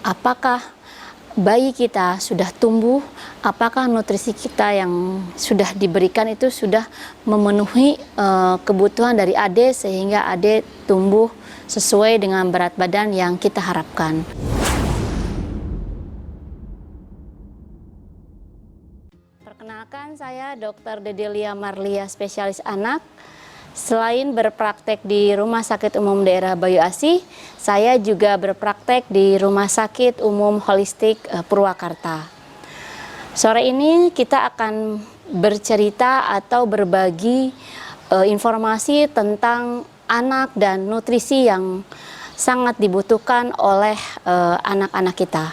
apakah bayi kita sudah tumbuh, apakah nutrisi kita yang sudah diberikan itu sudah memenuhi kebutuhan dari AD sehingga AD tumbuh sesuai dengan berat badan yang kita harapkan. Perkenalkan, saya Dr. Dedelia Marlia, spesialis anak. Selain berpraktek di Rumah Sakit Umum Daerah Bayu Asih, saya juga berpraktek di Rumah Sakit Umum Holistik Purwakarta. Sore ini kita akan bercerita atau berbagi informasi tentang anak dan nutrisi yang sangat dibutuhkan oleh anak-anak kita.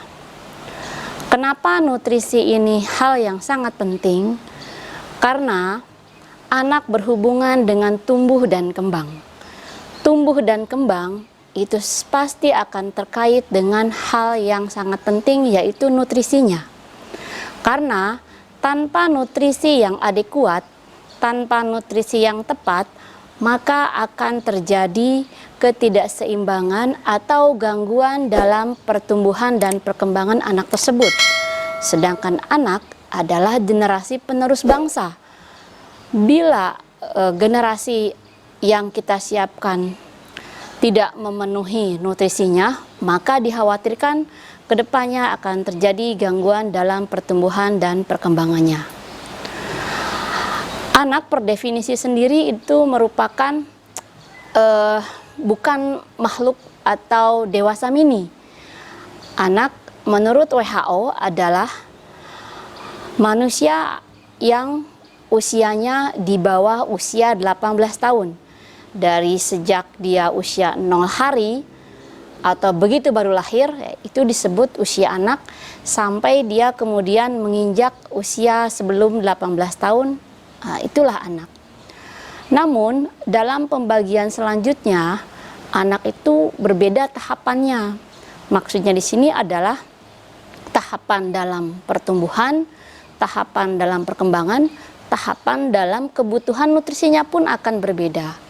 Kenapa nutrisi ini hal yang sangat penting? Karena anak berhubungan dengan tumbuh dan kembang. Tumbuh dan kembang itu pasti akan terkait dengan hal yang sangat penting, yaitu nutrisinya. Karena tanpa nutrisi yang adekuat, tanpa nutrisi yang tepat, maka akan terjadi ketidakseimbangan atau gangguan dalam pertumbuhan dan perkembangan anak tersebut. Sedangkan anak adalah generasi penerus bangsa. Bila generasi yang kita siapkan tidak memenuhi nutrisinya, maka dikhawatirkan kedepannya akan terjadi gangguan dalam pertumbuhan dan perkembangannya. Anak per definisi sendiri itu merupakan bukan makhluk atau dewasa mini. Anak menurut WHO adalah manusia yang usianya di bawah usia 18 tahun. Dari sejak dia usia 0 hari atau begitu baru lahir, itu disebut usia anak, sampai dia kemudian menginjak usia sebelum 18 tahun, itulah anak. Namun dalam pembagian selanjutnya, anak itu berbeda tahapannya. Maksudnya di sini adalah tahapan dalam pertumbuhan, tahapan dalam perkembangan, tahapan dalam kebutuhan nutrisinya pun akan berbeda.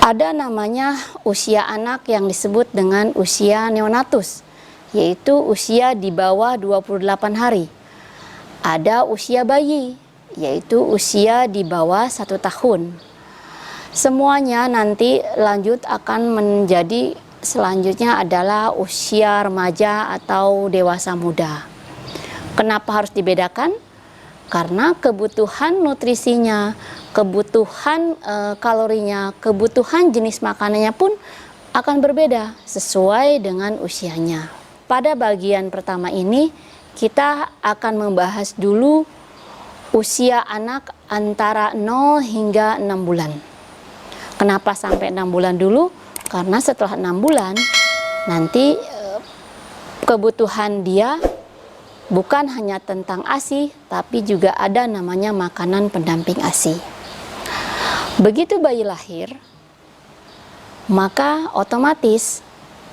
Ada namanya usia anak yang disebut dengan usia neonatus, yaitu usia di bawah 28 hari. Ada usia bayi, yaitu usia di bawah 1 tahun. Semuanya nanti lanjut akan menjadi selanjutnya adalah usia remaja atau dewasa muda. Kenapa harus dibedakan? Karena kebutuhan nutrisinya, kebutuhan kalorinya, kebutuhan jenis makanannya pun akan berbeda sesuai dengan usianya. Pada bagian pertama ini, kita akan membahas dulu usia anak antara 0 hingga 6 bulan. Kenapa sampai 6 bulan dulu? Karena setelah 6 bulan, nanti kebutuhan dia bukan hanya tentang ASI, tapi juga ada namanya makanan pendamping ASI. Begitu bayi lahir, maka otomatis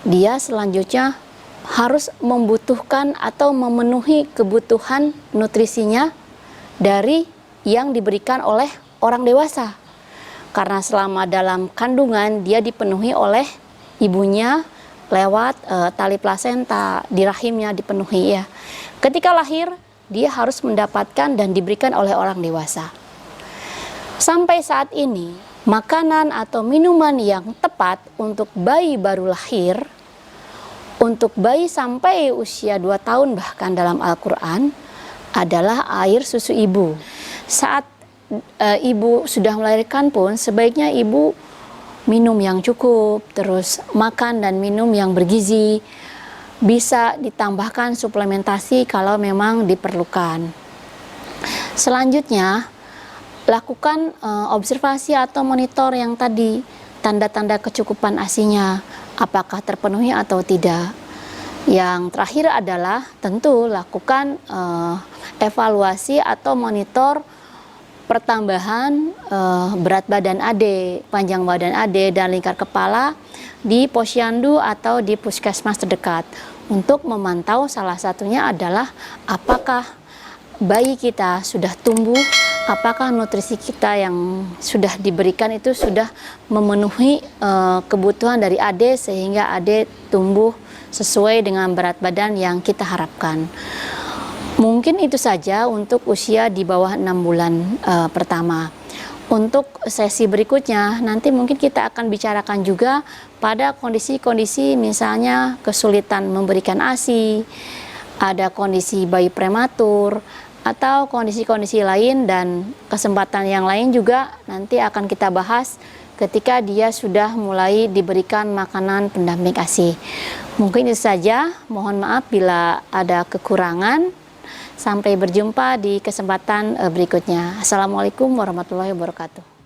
dia selanjutnya harus membutuhkan atau memenuhi kebutuhan nutrisinya dari yang diberikan oleh orang dewasa. Karena selama dalam kandungan dia dipenuhi oleh ibunya lewat tali plasenta, di rahimnya dipenuhi ya. Ketika lahir, dia harus mendapatkan dan diberikan oleh orang dewasa. Sampai saat ini, makanan atau minuman yang tepat untuk bayi baru lahir, untuk bayi sampai usia 2 tahun bahkan dalam Al-Quran, adalah air susu ibu. Saat ibu sudah melahirkan pun, sebaiknya ibu minum yang cukup, terus makan dan minum yang bergizi, bisa ditambahkan suplementasi kalau memang diperlukan. Selanjutnya, lakukan observasi atau monitor yang tadi, tanda-tanda kecukupan ASI-nya, apakah terpenuhi atau tidak. Yang terakhir adalah tentu lakukan evaluasi atau monitor pertambahan berat badan AD, panjang badan AD, dan lingkar kepala di posyandu atau di puskesmas terdekat untuk memantau. Salah satunya adalah apakah bayi kita sudah tumbuh, apakah nutrisi kita yang sudah diberikan itu sudah memenuhi kebutuhan dari AD sehingga AD tumbuh sesuai dengan berat badan yang kita harapkan. Mungkin itu saja untuk usia di bawah 6 bulan pertama. Untuk sesi berikutnya, nanti mungkin kita akan bicarakan juga pada kondisi-kondisi misalnya kesulitan memberikan ASI, ada kondisi bayi prematur, atau kondisi-kondisi lain dan kesempatan yang lain juga nanti akan kita bahas ketika dia sudah mulai diberikan makanan pendamping ASI. Mungkin itu saja, mohon maaf bila ada kekurangan. Sampai berjumpa di kesempatan berikutnya. Assalamualaikum warahmatullahi wabarakatuh.